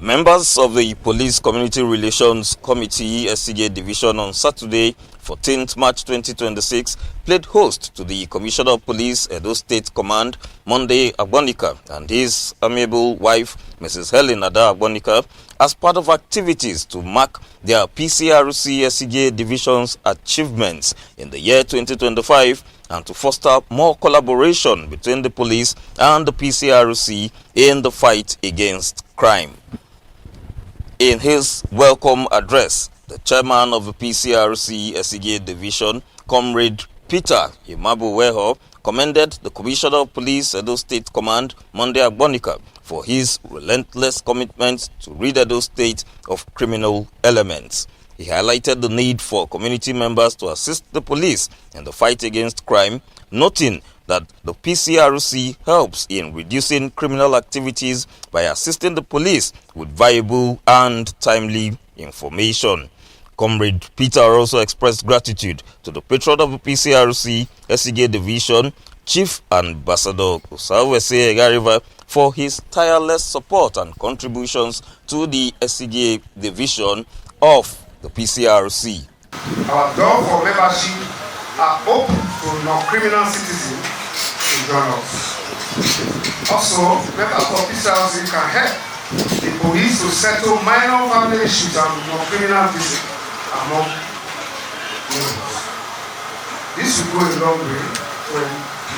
Members of the Police Community Relations Committee Esigie Division on Saturday, 14th March 2026, played host to the Commissioner of Police, Edo State Command, Monday Agbonika, and his amiable wife, Mrs. Helen Ada Agbonika, as part of activities to mark their Pcrc Esigie Division's achievements in the year 2025 and to foster more collaboration between the police and the Pcrc in the fight against crime. In his welcome address, the chairman of the Pcrc Esigie Division, Comrade Peter Imabuweho, commended the Commissioner of Police, Edo State Command, Monday Agbonika, for his relentless commitment to rid Edo State of criminal elements. He highlighted the need for community members to assist the police in the fight against crime, noting that the Pcrc helps in reducing criminal activities by assisting the police with viable and timely information. Comrade Peter also expressed gratitude to the patron of the Pcrc Esigie Division, Chief Ambassador Osawese Egariva, for his tireless support and contributions to the Esigie Division of the Pcrc. Our door for membership are open to non-criminal citizens to join us. Also, members of Pcrc can help the police to settle minor family issues and non-criminal disputes among neighbors. This will go a long way to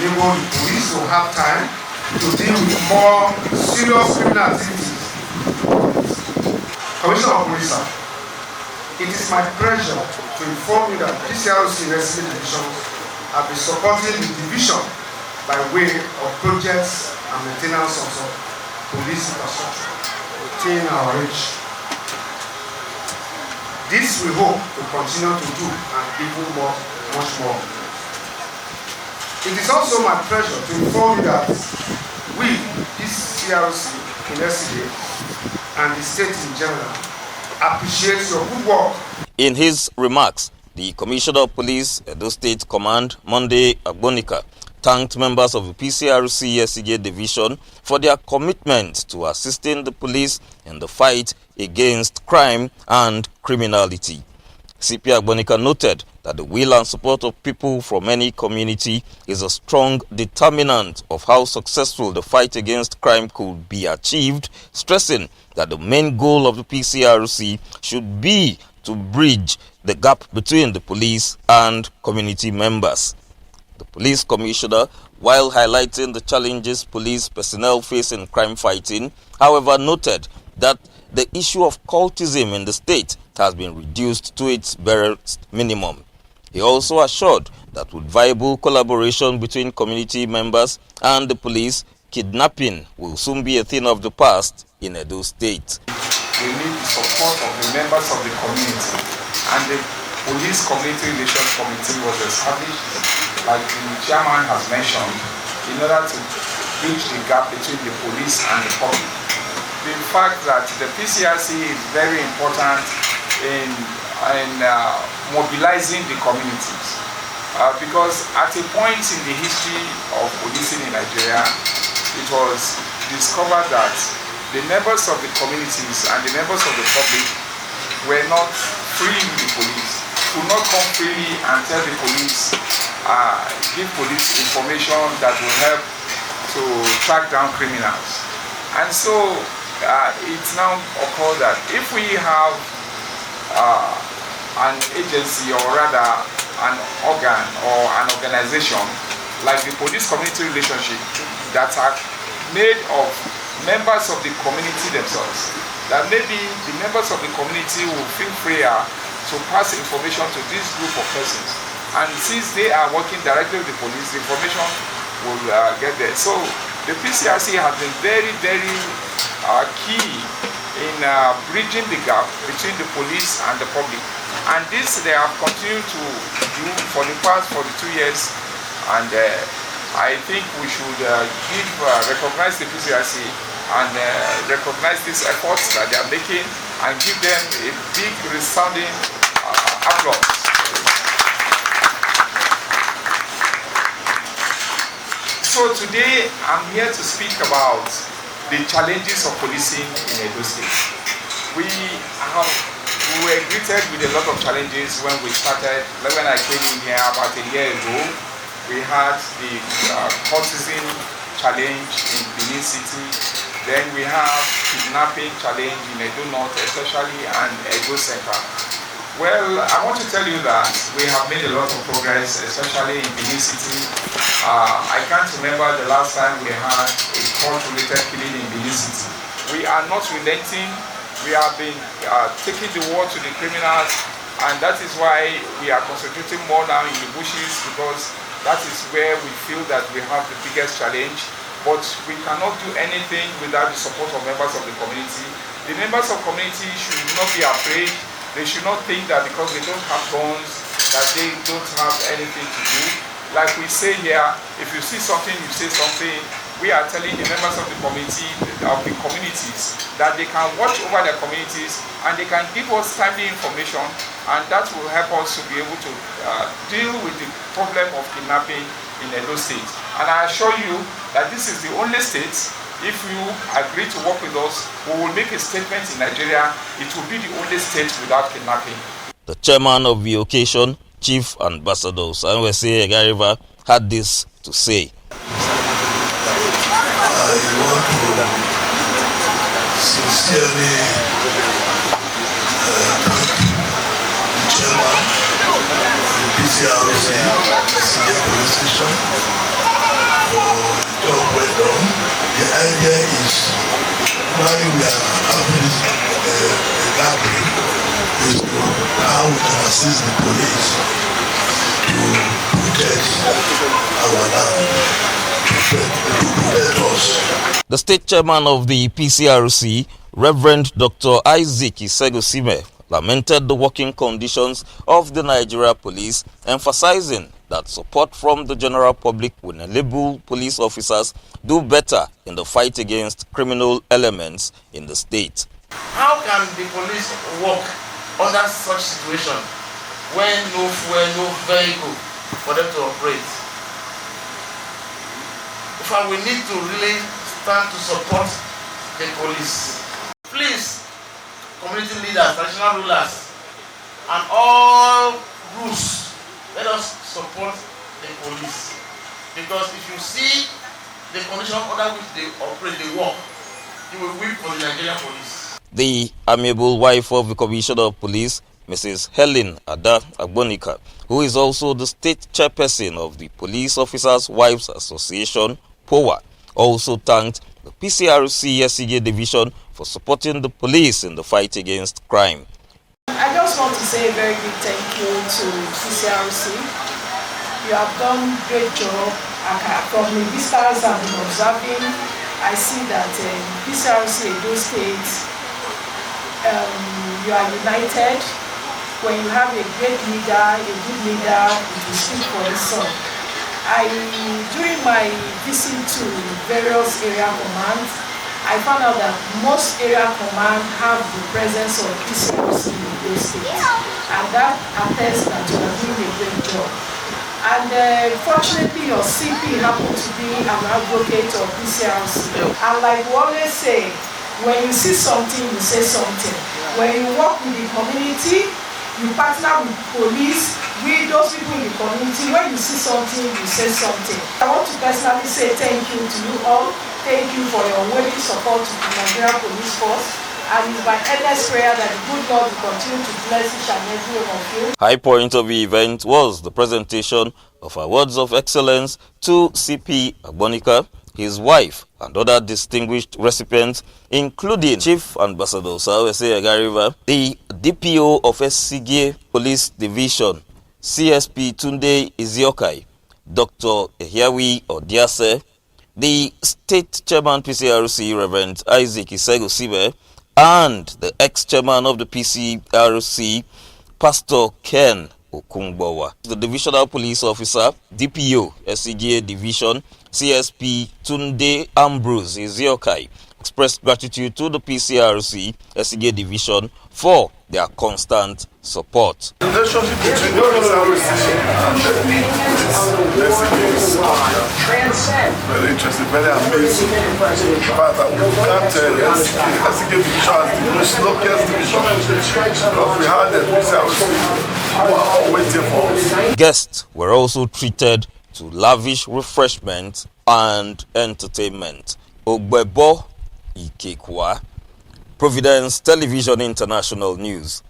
enable the police to have time to deal with more serious criminal activities. Commissioner of Police, it is my pleasure to inform you that Pcrc Esigie Division have been supporting the division by way of projects and maintenance of some police infrastructure within our reach. This we hope to continue to do and even more, much more. It is also my pleasure to inform you that we, Pcrc in Esigie and the state in general, appreciate your good work. In his remarks, the Commissioner of Police, Edo State Command, Monday Agbonika, thanked members of the Pcrc Esigie Division for their commitment to assisting the police in the fight against crime and criminality. CP Agbonika noted that the will and support of people from any community is a strong determinant of how successful the fight against crime could be achieved, stressing that the main goal of the Pcrc should be to bridge the gap between the police and community members. The police commissioner, while highlighting the challenges police personnel face in crime fighting, however, noted that the issue of cultism in the state has been reduced to its barest minimum. He also assured that with viable collaboration between community members and the police, kidnapping will soon be a thing of the past in Edo State. We need the support of the members of the community, and the Police Community Relations Committee was established, like the chairman has mentioned, in order to bridge the gap between the police and the public. The fact that the Pcrc is very important in mobilizing the communities, because at a point in the history of policing in Nigeria, it was discovered that the members of the communities and the members of the public were not free with the police, could not come freely and tell the police, give police information that will help to track down criminals. And so it's now occurred that if we have an agency, or rather an organ or an organization like the Police Community Relationship that are made of members of the community themselves, that maybe the members of the community will feel freer to pass information to this group of persons, and since they are working directly with the police, the information will get there. So the Pcrc has been very, very key in bridging the gap between the police and the public, and this they have continued to do for the past 42 years, and I think we should recognize the Pcrc and recognize these efforts that they are making and give them a big resounding applause. So today I'm here to speak about the challenges of policing in Edo State. we were greeted with a lot of challenges when we started. Like when I came in here about a year ago, we had the cultism challenge in Benin City. Then we have kidnapping challenge in Edo North, especially, and Edo Center. Well, I want to tell you that we have made a lot of progress, especially in Benin City. I can't remember the last time we had a cult-related killing in Benin City. We are not relenting. We have been taking the war to the criminals, and that is why we are concentrating more now in the bushes, because that is where we feel that we have the biggest challenge. But we cannot do anything without the support of members of the community. The members of the community should not be afraid. They should not think that because they don't have guns, that they don't have anything to do. Like we say here, if you see something, you say something. We are telling the members of the community, of the communities, that they can watch over their communities and they can give us timely information, and that will help us to be able to deal with the problem of kidnapping in Edo State. And I assure you that this is the only state. If you agree to work with us, we will make a statement in Nigeria. It will be the only state without kidnapping. The chairman of the occasion, Chief Ambassador Esigie had this to say. I want to sincerely thank the chairman of the Pcrc, Esigie Police Station, for the job well done. The idea is why we are having this gathering is to how we can assist the police to protect our land. The state chairman of the Pcrc, Reverend Dr. Esigie, lamented the working conditions of the Nigeria police, emphasizing that support from the general public will enable police officers do better in the fight against criminal elements in the state. How can the police work under such situation when no fuel, no vehicle for them to operate? We need to really stand to support the police. Please, community leaders, traditional rulers, and all groups, let us support the police. Because if you see the condition under which they operate, they work, you will weep for the Nigerian police. The amiable wife of the Commissioner of Police, Mrs. Helen Ada Agbonika, who is also the state chairperson of the Police Officers' Wives Association, POWA, also thanked the Pcrc Esigie division for supporting the police in the fight against crime. I just want to say a very big thank you to Pcrc. You have done a great job. From the visitors I've been observing, I see that Pcrc Edo State, you are united. When you have a great leader, a good leader, it will speak for itself. During my visit to various area commands, I found out that most area commands have the presence of Pcrc in those states, and that attests that you are doing a great job. And fortunately, your CP happened to be an advocate of Pcrc. And like we always say, when you see something, you say something. When you work with the community, you partner with police, with those people in the community. When you see something, you say something. I want to personally say thank you to you all. Thank you for your unwavering support to the Nigerian Police Force. And it's my earnest prayer that the good Lord will continue to bless each and every one of you. High point of the event was the presentation of awards of excellence to CP Agbonika, his wife, and other distinguished recipients, including Chief Ambassador Esigie, the DPO of Esigie Police Division, CSP Tunde Eziokai, Dr. Ehiawi Odiase, the State Chairman Pcrc, Reverend Esigie, and the ex-chairman of the Pcrc, Pastor Ken Okungbowa. The Divisional Police Officer, DPO, Esigie Division, CSP Tunde Ambrose Eziokai, expressed gratitude to the Pcrc, Esigie Division for their constant support. The relationship between the Pcrc and the Esigie is very interesting, very amazing. In fact, we can't tell the Esigie division as the most luckiest division because we had the Pcrc who are all waiting for us. Guests were also treated to lavish refreshment and entertainment. Ogbebo Ikekwa, Providence Television International News.